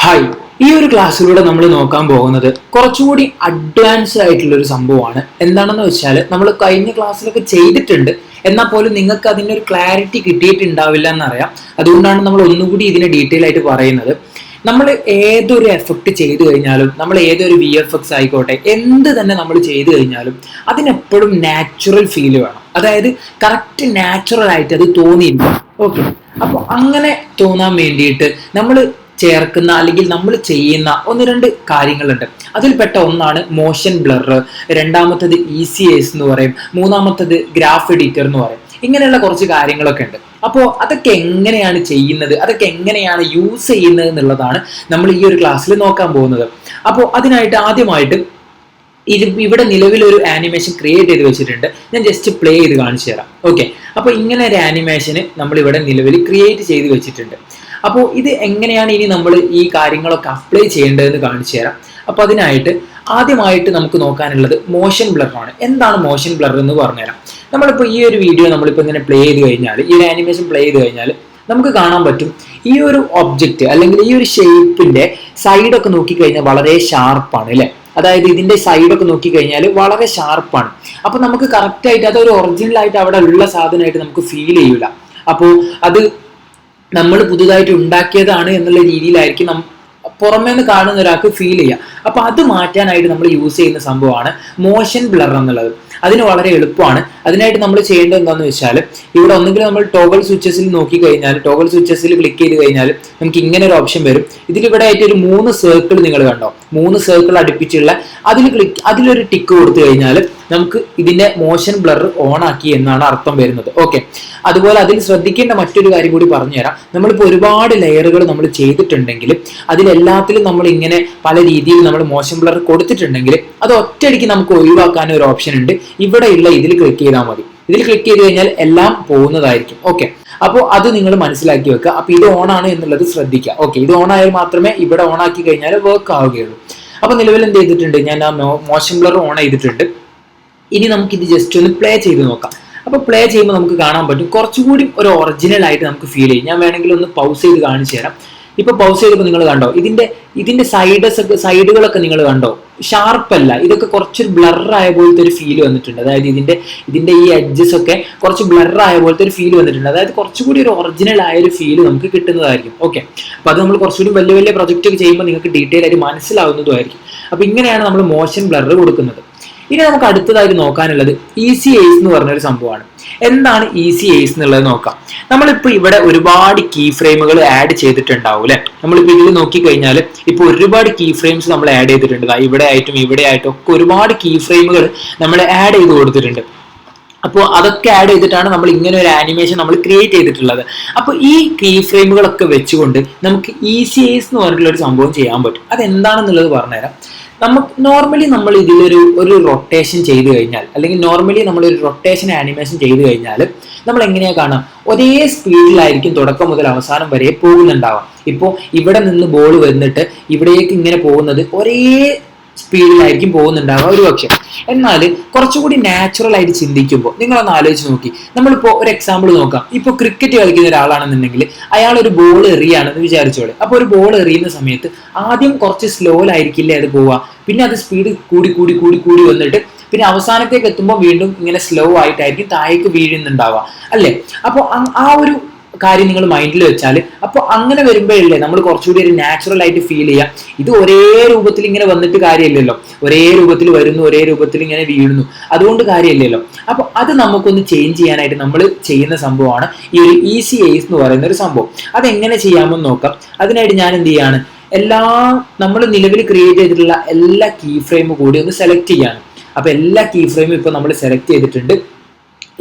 Hi, ഈ ഒരു ക്ലാസ്സിലൂടെ നമ്മൾ നോക്കാൻ പോകുന്നത് കുറച്ചുകൂടി അഡ്വാൻസ് ആയിട്ടുള്ള ഒരു സംഭവമാണ്. എന്താണെന്ന് വെച്ചാൽ നമ്മൾ കഴിഞ്ഞ ക്ലാസ്സിലൊക്കെ ചെയ്തിട്ടുണ്ട്, എന്നാൽ പോലും നിങ്ങൾക്ക് അതിൻ്റെ ഒരു ക്ലാരിറ്റി കിട്ടിയിട്ടുണ്ടാവില്ല എന്നറിയാം. അതുകൊണ്ടാണ് നമ്മൾ ഒന്നുകൂടി ഇതിനെ ഡീറ്റെയിൽ ആയിട്ട് പറയുന്നത്. നമ്മൾ ഏതൊരു എഫക്റ്റ് ചെയ്തു കഴിഞ്ഞാലും, നമ്മൾ ഏതൊരു VFX ആയിക്കോട്ടെ, എന്ത് തന്നെ നമ്മൾ ചെയ്തു കഴിഞ്ഞാലും അതിനെപ്പോഴും നാച്ചുറൽ ഫീല് വേണം. അതായത് കറക്റ്റ് നാച്ചുറൽ ആയിട്ട് അത് തോന്നിയിരിക്കും. ഓക്കെ, അപ്പോൾ അങ്ങനെ തോന്നാൻ വേണ്ടിയിട്ട് നമ്മൾ ചേർക്കുന്ന അല്ലെങ്കിൽ നമ്മൾ ചെയ്യുന്ന ഒന്ന് രണ്ട് കാര്യങ്ങളുണ്ട്. അതിൽപ്പെട്ട ഒന്നാണ് മോഷൻ ബ്ലർ, രണ്ടാമത്തത് ECS എന്ന് പറയും, മൂന്നാമത്തത് ഗ്രാഫ് എഡിറ്റർ എന്ന് പറയും. ഇങ്ങനെയുള്ള കുറച്ച് കാര്യങ്ങളൊക്കെ ഉണ്ട്. അപ്പോൾ അതൊക്കെ എങ്ങനെയാണ് ചെയ്യുന്നത്, അതൊക്കെ എങ്ങനെയാണ് യൂസ് ചെയ്യുന്നത് എന്നുള്ളതാണ് നമ്മൾ ഈ ഒരു ക്ലാസ്സിൽ നോക്കാൻ പോകുന്നത്. അപ്പോൾ അതിനായിട്ട് ആദ്യമായിട്ട് ഇവിടെ നിലവിലൊരു ആനിമേഷൻ ക്രിയേറ്റ് ചെയ്ത് വെച്ചിട്ടുണ്ട്. ഞാൻ ജസ്റ്റ് പ്ലേ ചെയ്ത് കാണിച്ചു തരാം. ഓക്കെ, അപ്പോൾ ഇങ്ങനെ ഒരു ആനിമേഷന് നമ്മളിവിടെ നിലവിൽ ക്രിയേറ്റ് ചെയ്ത് വെച്ചിട്ടുണ്ട്. അപ്പോൾ ഇത് എങ്ങനെയാണ് ഇനി നമ്മൾ ഈ കാര്യങ്ങളൊക്കെ അപ്ലൈ ചെയ്യേണ്ടതെന്ന് കാണിച്ചു തരാം. അപ്പോൾ അതിനായിട്ട് ആദ്യമായിട്ട് നമുക്ക് നോക്കാനുള്ളത് മോഷൻ ബ്ലറാണ്. എന്താണ് മോഷൻ ബ്ലർ എന്ന് പറഞ്ഞുതരാം. നമ്മളിപ്പോൾ ഈ ഒരു വീഡിയോ നമ്മളിപ്പോൾ ഇങ്ങനെ പ്ലേ ചെയ്ത് കഴിഞ്ഞാൽ, ഈ ഒരു ആനിമേഷൻ പ്ലേ ചെയ്ത് കഴിഞ്ഞാൽ നമുക്ക് കാണാൻ പറ്റും ഈ ഒരു ഒബ്ജക്റ്റ് അല്ലെങ്കിൽ ഈ ഒരു ഷേപ്പിന്റെ സൈഡൊക്കെ നോക്കിക്കഴിഞ്ഞാൽ വളരെ ഷാർപ്പാണ് അല്ലേ. അതായത് ഇതിന്റെ സൈഡൊക്കെ നോക്കിക്കഴിഞ്ഞാൽ വളരെ ഷാർപ്പാണ്. അപ്പൊ നമുക്ക് കറക്റ്റ് ആയിട്ട് അതൊരു ഒറിജിനൽ ആയിട്ട് അവിടെ ഉള്ള സാധനമായിട്ട് നമുക്ക് ഫീൽ ചെയ്യൂല. അപ്പോൾ അത് നമ്മൾ പുതുതായിട്ട് ഉണ്ടാക്കിയതാണ് എന്നുള്ള രീതിയിലായിരിക്കും പുറമേ നിന്ന് കാണുന്ന ഒരാൾക്ക് ഫീൽ ചെയ്യുക. അപ്പൊ അത് മാറ്റാനായിട്ട് നമ്മൾ യൂസ് ചെയ്യുന്ന സംഭവമാണ് മോഷൻ ബ്ലർ എന്നുള്ളത്. അതിന് വളരെ എളുപ്പമാണ്. അതിനായിട്ട് നമ്മൾ ചെയ്യേണ്ടത് എന്താണെന്ന് വെച്ചാൽ, ഇവിടെ ഒന്നെങ്കിൽ നമ്മൾ ടോഗിൾ സ്വിച്ചസിൽ നോക്കി കഴിഞ്ഞാൽ, ടോഗിൾ സ്വിച്ചസിൽ ക്ലിക്ക് ചെയ്ത് കഴിഞ്ഞാൽ നമുക്ക് ഇങ്ങനെ ഒരു ഓപ്ഷൻ വരും. ഇതിലിവിടെ ആയിട്ട് ഒരു 3 സർക്കിൾ നിങ്ങൾ കണ്ടോ, 3 സർക്കിൾ അടുപ്പിച്ചുള്ള അതിലൊരു ടിക്ക് കൊടുത്തു കഴിഞ്ഞാൽ നമുക്ക് ഇതിന്റെ മോഷൻ ബ്ലർ ഓൺ ആക്കി എന്നാണ് അർത്ഥം വരുന്നത്. ഓക്കെ, അതുപോലെ അതിൽ ശ്രദ്ധിക്കേണ്ട മറ്റൊരു കാര്യം കൂടി പറഞ്ഞുതരാം. നമ്മളിപ്പോൾ ഒരുപാട് ലെയറുകൾ നമ്മൾ ചെയ്തിട്ടുണ്ടെങ്കിൽ അതിലെല്ലാത്തിലും നമ്മൾ ഇങ്ങനെ പല രീതിയിൽ നമ്മൾ മോഷൻ ബ്ലർ കൊടുത്തിട്ടുണ്ടെങ്കിൽ അത് ഒറ്റയടിക്ക് നമുക്ക് ഒഴിവാക്കാൻ ഒരു ഓപ്ഷൻ ഉണ്ട്. ഇവിടെയുള്ള ഇതിൽ ക്ലിക്ക് ചെയ്താൽ മതി. ഇതിൽ ക്ലിക്ക് ചെയ്ത് കഴിഞ്ഞാൽ എല്ലാം പോകുന്നതായിരിക്കും. ഓക്കെ, അപ്പോൾ അത് നിങ്ങൾ മനസ്സിലാക്കി വെക്കുക. അപ്പോൾ ഇത് ഓൺ ആണ് എന്നുള്ളത് ശ്രദ്ധിക്കുക. ഓക്കെ, ഇത് ഓൺ ആയാൽ മാത്രമേ ഇവിടെ ഓൺ ആക്കി കഴിഞ്ഞാൽ വർക്ക് ആവുകയുള്ളൂ. അപ്പോൾ നിലവിൽ എന്ത് ചെയ്തിട്ടുണ്ട്, ഞാൻ ആ മോഷൻ ബ്ലർ ഓൺ ചെയ്തിട്ടുണ്ട്. ഇനി നമുക്കിത് ജസ്റ്റ് ഒന്ന് പ്ലേ ചെയ്ത് നോക്കാം. അപ്പോൾ പ്ലേ ചെയ്യുമ്പോൾ നമുക്ക് കാണാൻ പറ്റും കുറച്ചുകൂടി ഒരു ഒറിജിനൽ ആയിട്ട് നമുക്ക് ഫീൽ ചെയ്യും. ഞാൻ വേണമെങ്കിൽ ഒന്ന് പൗസ് ചെയ്ത് കാണിച്ചു തരാം. ഇപ്പൊ പൗസ് ചെയ്തപ്പോൾ നിങ്ങൾ കണ്ടോ, ഇതിന്റെ സൈഡുകളൊക്കെ നിങ്ങൾ കണ്ടോ, ഷാർപ്പല്ല, ഇതൊക്കെ കുറച്ചൊരു ബ്ലർ ആയ പോലത്തെ ഒരു ഫീൽ വന്നിട്ടുണ്ട്. അതായത് ഇതിന്റെ ഈ എഡ്ജസ് ഒക്കെ കുറച്ച് ബ്ലർ ആയ പോലത്തെ ഒരു ഫീൽ വന്നിട്ടുണ്ട്. അതായത് കുറച്ചുകൂടി ഒരു ഒറിജിനൽ ആയ ഒരു ഫീൽ നമുക്ക് കിട്ടുന്നതായിരിക്കും. ഓക്കെ, അപ്പൊ അത് നമ്മൾ കുറച്ചുകൂടി വലിയ വലിയ പ്രൊജക്റ്റ് ചെയ്യുമ്പോൾ നിങ്ങൾക്ക് ഡീറ്റെയിൽ ആയിട്ട് മനസ്സിലാവുന്നതുമായിരിക്കും. അപ്പൊ ഇങ്ങനെയാണ് നമ്മൾ മോഷൻ ബ്ലർ കൊടുക്കുന്നത്. ഇനി നമുക്ക് അടുത്തതായിട്ട് നോക്കാനുള്ളത് ECS എന്ന് പറഞ്ഞൊരു സംഭവമാണ്. എന്താണ് ECS എന്നുള്ളത് നോക്കാം. നമ്മളിപ്പോൾ ഇവിടെ ഒരുപാട് കീ ഫ്രെയിമുകൾ ആഡ് ചെയ്തിട്ടുണ്ടാവും അല്ലെ. നമ്മളിപ്പോൾ ഇതിൽ നോക്കിക്കഴിഞ്ഞാൽ ഇപ്പോൾ ഒരുപാട് കീ ഫ്രെയിംസ് നമ്മൾ ആഡ് ചെയ്തിട്ടുണ്ട്. ഇവിടെ ആയിട്ടും ഒക്കെ ഒരുപാട് കീ ഫ്രെയിമുകൾ നമ്മൾ ആഡ് ചെയ്ത് കൊടുത്തിട്ടുണ്ട്. അപ്പോൾ അതൊക്കെ ആഡ് ചെയ്തിട്ടാണ് നമ്മൾ ഇങ്ങനെ ഒരു ആനിമേഷൻ നമ്മൾ ക്രിയേറ്റ് ചെയ്തിട്ടുള്ളത്. അപ്പോൾ ഈ കീ ഫ്രെയിമുകളൊക്കെ വെച്ചുകൊണ്ട് നമുക്ക് ECS എന്ന് പറഞ്ഞിട്ടുള്ള ഒരു സംഭവം ചെയ്യാൻ പറ്റും. അതെന്താണെന്നുള്ളത് പറഞ്ഞുതരാം. നോർമലി നമ്മൾ ഇതിലൊരു റൊട്ടേഷൻ ചെയ്ത് കഴിഞ്ഞാൽ, അല്ലെങ്കിൽ നോർമലി നമ്മളൊരു റൊട്ടേഷൻ ആനിമേഷൻ ചെയ്ത് കഴിഞ്ഞാൽ നമ്മൾ എങ്ങനെയാ കാണാം, ഒരേ സ്പീഡിലായിരിക്കും തുടക്കം മുതൽ അവസാനം വരെ പോകുന്നുണ്ടാവാം. ഇപ്പോൾ ഇവിടെ നിന്ന് ബോൾ വന്നിട്ട് ഇവിടേക്ക് ഇങ്ങനെ പോകുന്നത് ഒരേ സ്പീഡിലായിരിക്കും പോകുന്നുണ്ടാവുക ഒരു പക്ഷെ. എന്നാൽ കുറച്ചുകൂടി നാച്ചുറൽ ആയിട്ട് ചിന്തിക്കുമ്പോൾ നിങ്ങളൊന്ന് ആലോചിച്ച് നോക്കി. നമ്മളിപ്പോൾ ഒരു എക്സാമ്പിൾ നോക്കാം. ഇപ്പോൾ ക്രിക്കറ്റ് കളിക്കുന്ന ഒരാളാണെന്നുണ്ടെങ്കിൽ അയാൾ ഒരു ബോൾ എറിയാണെന്ന് വിചാരിച്ചോളെ. അപ്പോൾ ഒരു ബോൾ എറിയുന്ന സമയത്ത് ആദ്യം കുറച്ച് സ്ലോയിലായിരിക്കില്ലേ അത് പോവുക, പിന്നെ അത് സ്പീഡ് കൂടി വന്നിട്ട് പിന്നെ അവസാനത്തേക്ക് എത്തുമ്പോൾ വീണ്ടും ഇങ്ങനെ സ്ലോ ആയിട്ടായിരിക്കും താഴേക്ക് വീഴുന്നുണ്ടാവുക അല്ലേ. അപ്പോൾ ആ ഒരു കാര്യം നിങ്ങൾ മൈൻഡിൽ വെച്ചാൽ, അപ്പോൾ അങ്ങനെ വരുമ്പോഴല്ലേ നമ്മൾ കുറച്ചുകൂടി ഒരു നാച്ചുറൽ ആയിട്ട് ഫീൽ ചെയ്യാം. ഇത് ഒരേ രൂപത്തിൽ ഇങ്ങനെ വന്നിട്ട് കാര്യമില്ലല്ലോ, ഒരേ രൂപത്തിൽ വരുന്നു, ഒരേ രൂപത്തിൽ ഇങ്ങനെ വീഴുന്നു, അതുകൊണ്ട് കാര്യമില്ലല്ലോ. അപ്പോൾ അത് നമുക്കൊന്ന് ചേഞ്ച് ചെയ്യാനായിട്ട് നമ്മൾ ചെയ്യുന്ന സംഭവമാണ് ഈ ഒരു ECS എന്ന് പറയുന്ന ഒരു സംഭവം. അതെങ്ങനെ ചെയ്യാമെന്ന് നോക്കാം. അതിനായിട്ട് ഞാൻ എന്ത് ചെയ്യാണ്, നമ്മൾ നിലവിൽ ക്രിയേറ്റ് ചെയ്തിട്ടുള്ള എല്ലാ കീ ഫ്രെയിമും കൂടി ഒന്ന് സെലക്ട് ചെയ്യാണ്. അപ്പോൾ എല്ലാ കീ ഫ്രെയിമും ഇപ്പോൾ നമ്മൾ സെലക്ട് ചെയ്തിട്ടുണ്ട്.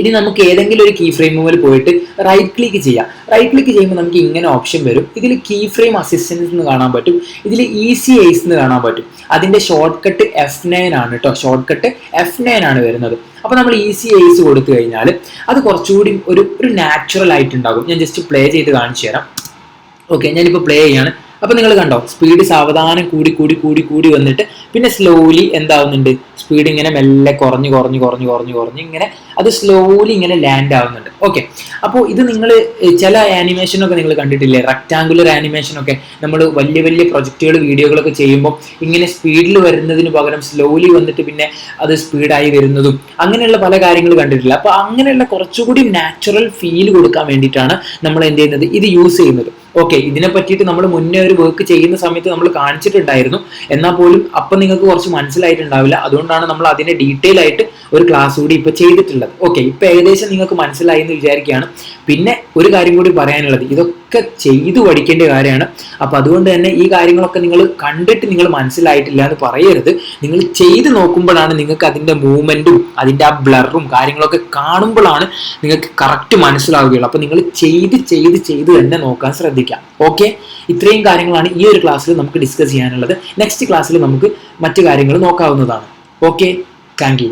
ഇനി നമുക്ക് ഏതെങ്കിലും ഒരു കീ ഫ്രെയിമുകൾ പോയിട്ട് റൈറ്റ് ക്ലിക്ക് ചെയ്യാം. റൈറ്റ് ക്ലിക്ക് ചെയ്യുമ്പോൾ നമുക്ക് ഇങ്ങനെ ഓപ്ഷൻ വരും. ഇതിൽ കീ ഫ്രെയിം അസിസ്റ്റൻസ് എന്ന് കാണാൻ പറ്റും, ഇതിൽ ECS എന്ന് കാണാൻ പറ്റും. അതിന്റെ ഷോർട്ട് കട്ട് F9 ആണ് കേട്ടോ, ഷോർട്ട് കട്ട് F9 ആണ് വരുന്നത്. അപ്പോൾ നമ്മൾ ECS കൊടുത്തു കഴിഞ്ഞാൽ അത് കുറച്ചുകൂടി ഒരു നാച്ചുറൽ ആയിട്ടുണ്ടാകും. ഞാൻ ജസ്റ്റ് പ്ലേ ചെയ്ത് കാണിച്ചു തരാം. ഓക്കെ, ഞാനിപ്പോൾ പ്ലേ ചെയ്യാണ്. അപ്പൊ നിങ്ങൾ കണ്ടോ സ്പീഡ് സാവധാനം കൂടി കൂടി കൂടി കൂടി വന്നിട്ട് പിന്നെ സ്ലോലി എന്താവുന്നുണ്ട്, സ്പീഡ് ഇങ്ങനെ മെല്ലെ കുറഞ്ഞ് കുറഞ്ഞ് കുറഞ്ഞ് കുറഞ്ഞ് കുറഞ്ഞ് ഇങ്ങനെ അത് സ്ലോലി ഇങ്ങനെ ലാൻഡ് ആവുന്നുണ്ട്. ഓക്കെ, അപ്പോൾ ഇത് നിങ്ങൾ ചില ആനിമേഷനൊക്കെ നിങ്ങൾ കണ്ടിട്ടില്ലേ, റെക്ടാങ്കുലർ ആനിമേഷനൊക്കെ നമ്മൾ വലിയ വലിയ പ്രൊജക്റ്റുകൾ വീഡിയോകളൊക്കെ ചെയ്യുമ്പോൾ ഇങ്ങനെ സ്പീഡിൽ വരുന്നതിന് പകരം സ്ലോലി വന്നിട്ട് പിന്നെ അത് സ്പീഡായി വരുന്നതും അങ്ങനെയുള്ള പല കാര്യങ്ങൾ കണ്ടിട്ടില്ല. അപ്പോൾ അങ്ങനെയുള്ള കുറച്ചുകൂടി നാച്ചുറൽ ഫീൽ കൊടുക്കാൻ വേണ്ടിയിട്ടാണ് നമ്മൾ എന്ത് ചെയ്യുന്നത്, ഇത് യൂസ് ചെയ്യുന്നത്. ഓക്കെ, ഇതിനെ പറ്റിയിട്ട് നമ്മൾ മുന്നേ ഒരു വർക്ക് ചെയ്യുന്ന സമയത്ത് നമ്മൾ കാണിച്ചിട്ടുണ്ടായിരുന്നു, എന്നാൽ പോലും അപ്പം നിങ്ങൾക്ക് കുറച്ച് മനസ്സിലായിട്ടുണ്ടാവില്ല. അതുകൊണ്ടാണ് നമ്മൾ അതിനെ ഡീറ്റെയിൽ ആയിട്ട് ഒരു ക്ലാസ് കൂടി ഇപ്പൊ ചെയ്തിട്ടുള്ളത്. ഓക്കെ, ഇപ്പൊ ഏകദേശം നിങ്ങൾക്ക് മനസ്സിലായി എന്ന് വിചാരിക്കുകയാണ്. പിന്നെ ഒരു കാര്യം കൂടി പറയാനുള്ളത്, ഇതൊക്കെ ചെയ്തു പഠിക്കേണ്ട കാര്യമാണ്. അപ്പൊ അതുകൊണ്ട് തന്നെ ഈ കാര്യങ്ങളൊക്കെ നിങ്ങൾ കണ്ടിട്ട് നിങ്ങൾ മനസ്സിലായിട്ടില്ല എന്ന് പറയരുത്. നിങ്ങൾ ചെയ്ത് നോക്കുമ്പോഴാണ് നിങ്ങൾക്ക് അതിന്റെ മൂവ്മെന്റും അതിന്റെ ആ ബ്ലറും കാര്യങ്ങളൊക്കെ കാണുമ്പോഴാണ് നിങ്ങൾക്ക് കറക്റ്റ് മനസ്സിലാവുകയുള്ളൂ. അപ്പൊ നിങ്ങൾ ചെയ്ത് ചെയ്ത് ചെയ്ത് തന്നെ നോക്കാൻ ശ്രദ്ധിക്കാം. ഓക്കെ, ഇത്രയും കാര്യങ്ങളാണ് ഈ ഒരു ക്ലാസ്സിൽ നമുക്ക് ഡിസ്കസ് ചെയ്യാനുള്ളത്. നെക്സ്റ്റ് ക്ലാസ്സിൽ നമുക്ക് മറ്റു കാര്യങ്ങൾ നോക്കാവുന്നതാണ്. Okay, thank you.